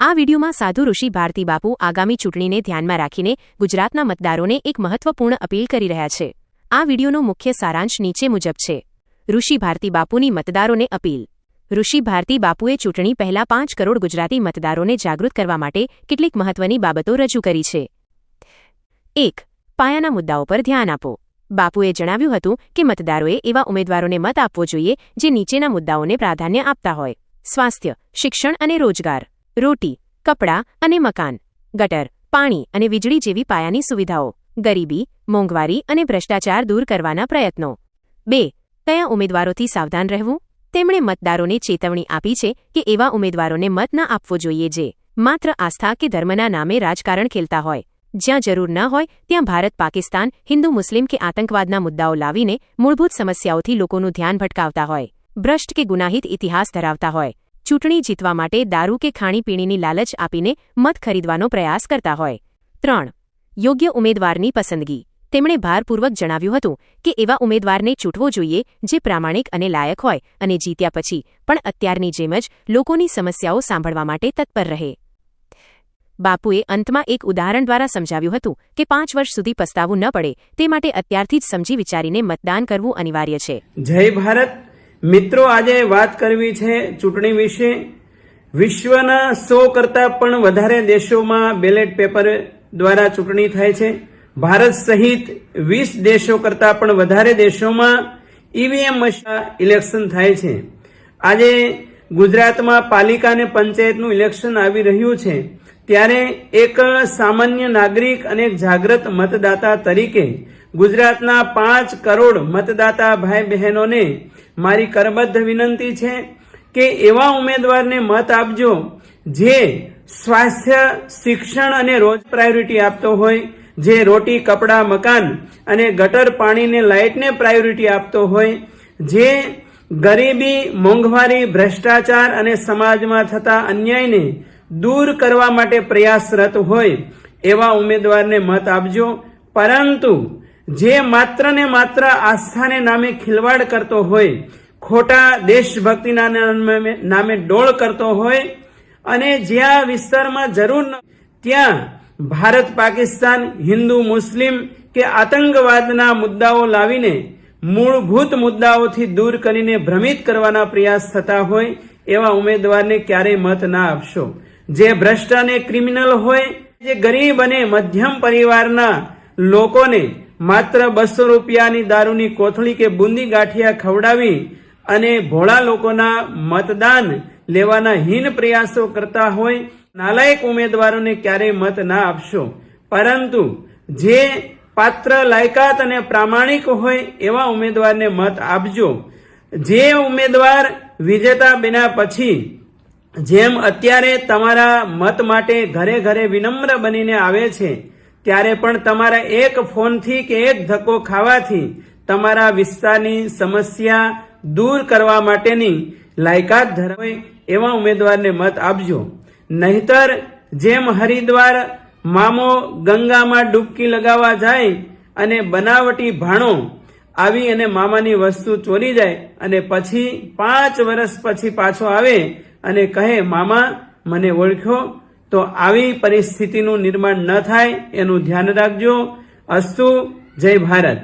આ વિડીયોમાં સાધુ ઋષિ ભારતી બાપુ આગામી ચૂંટણીને ધ્યાનમાં રાખીને ગુજરાતના મતદારોને એક મહત્વપૂર્ણ અપીલ કરી રહ્યા છે। આ વિડીયોનો મુખ્ય સારાંશ નીચે મુજબ છે। ઋષિ ભારતી બાપુની મતદારોને અપીલ। ઋષિ ભારતી બાપુએ ચૂંટણી પહેલા 5 કરોડ ગુજરાતી મતદારોને જાગૃત કરવા માટે કેટલીક મહત્વની બાબતો રજૂ કરી છે। 1. પાયાના મુદ્દાઓ પર ધ્યાન આપો। બાપુએ જણાવ્યું હતું કે મતદારોએ એવા ઉમેદવારોને મત આપવો જોઈએ જે નીચેના મુદ્દાઓને પ્રાધાન્ય આપતા હોય: સ્વાસ્થ્ય, શિક્ષણ અને રોજગાર, રોટી, કપડાં અને મકાન, ગટર, પાણી અને વીજળી જેવી પાયાની સુવિધાઓ, ગરીબી, મોંઘવારી અને ભ્રષ્ટાચાર દૂર કરવાના પ્રયત્નો। 2. કયા ઉમેદવારોથી સાવધાન રહેવું? તેમણે મતદારોને ચેતવણી આપી છે કે એવા ઉમેદવારોને મત ન આપવો જોઈએ જે માત્ર આસ્થા કે ધર્મના નામે રાજકારણ ખેલતા હોય, જ્યાં જરૂર ન હોય ત્યાં ભારત પાકિસ્તાન, હિન્દુ મુસ્લિમ કે આતંકવાદના મુદ્દાઓ લાવીને મૂળભૂત સમસ્યાઓથી લોકોનું ધ્યાન ભટકાવતા હોય, ભ્રષ્ટ કે ગુનાહિત ઇતિહાસ ધરાવતા હોય, ચૂંટણી જીતવા માટે દારૂ કે ખાણીપીણીની લાલચ આપીને મત ખરીદવાનો પ્રયાસ કરતા હોય। 3. યોગ્ય ઉમેદવારની પસંદગી। તેમણે ભારપૂર્વક જણાવ્યું હતું કે એવા ઉમેદવારને ચૂંટવો જોઈએ જે પ્રામાણિક અને લાયક હોય અને જીત્યા પછી પણ અત્યારની જેમ જ લોકોની સમસ્યાઓ સાંભળવા માટે તત્પર રહે। બાપુએ અંતમાં એક ઉદાહરણ દ્વારા સમજાવ્યું હતું કે 5 વર્ષ સુધી પસ્તાવું ન પડે તે માટે અત્યારથી જ સમજી વિચારીને મતદાન કરવું અનિવાર્ય છે। જય ભારત મિત્રો, આજે વાત કરવી છે ચૂંટણી વિશે। વિશ્વના 100 કરતા પણ વધારે દેશોમાં બેલેટ પેપર દ્વારા ચૂંટણી થાય છે। ભારત સહિત 20 દેશો કરતા પણ વધારે દેશોમાં ઈવીએમ ઇલેક્શન થાય છે। આજે ગુજરાતમાં પાલિકા અને પંચાયતનું ઇલેક્શન આવી રહ્યું છે, ત્યારે એક સામાન્ય નાગરિક અને એક જાગૃત મતદાતા તરીકે ગુજરાતના 5 કરોડ મતદાતા ભાઈ બહેનોને મારી કરબદ્ધ વિનંતી છે કે એવા ઉમેદવારને મત આપજો જે સ્વાસ્થ્ય, શિક્ષણ અને રોજ પ્રાયોરિટી આપતો હોય, જે રોટી, કપડાં, મકાન અને ગટર પાણીને લાઇટને પ્રાયોરિટી આપતો હોય, જે ગરીબી, મોંઘવારી, ભ્રષ્ટાચાર અને સમાજમાં થતા અન્યાયને દૂર કરવા માટે પ્રયાસરત હોય એવા ઉમેદવારને મત આપજો। પરંતુ જે માત્ર ને માત્ર આસ્થાને નામે ખિલવાડ કરતો હોય, ખોટા દેશભક્તિના નામે ડોળ કરતો હોય અને જ્યાં વિસ્તારમાં જરૂર ન ત્યાં ભારત પાકિસ્તાન, હિન્દુ મુસ્લિમ કે આતંકવાદના મુદ્દાઓ લાવીને મૂળભૂત મુદ્દાઓથી દૂર કરીને ભ્રમિત કરવાના પ્રયાસ થતા હોય એવા ઉમેદવારને ક્યારેય મત ના આપશો। જે ભ્રષ્ટ અને ક્રિમિનલ હોય, જે ગરીબ અને મધ્યમ પરિવારના લોકોને માત્ર 200 રૂપિયાની દારૂની કોથળી કે બુંદી ગાંઠિયા ખવડાવી અને ભોળા લોકોના મતદાન લેવાના હીન પ્રયાસો કરતા હોય નાલાયક ઉમેદવારોને ક્યારેય મત ના આપશો। પરંતુ જે પાત્ર, લાયકાત અને પ્રામાણિક હોય એવા ઉમેદવારને મત આપજો। જે ઉમેદવાર વિજેતા બન્યા પછી જેમ અત્યારે તમારા મત માટે ઘરે ઘરે વિનમ્ર બનીને આવે છે, ત્યારે પણ તમારા એક ફોનથી કે એક ધક્કો ખાવાથી તમારા વિસ્તારની સમસ્યા દૂર કરવા માટેની લાયકાત ધરાવે એવા ઉમેદવારને મત આપજો। નહીતર જેમ હરિદ્વાર મામો ગંગામાં ડૂબકી લગાવવા જાય અને બનાવટી ભાણો આવી અને મામાની વસ્તુ ચોરી જાય અને પછી 5 વર્ષ પછી પાછો આવે અને કહે મામા મને ઓળખ્યો, તો આવી પરિસ્થિતિનું નિર્માણ ન થાય એનું ધ્યાન રાખજો। અસ્તુ, જય ભારત।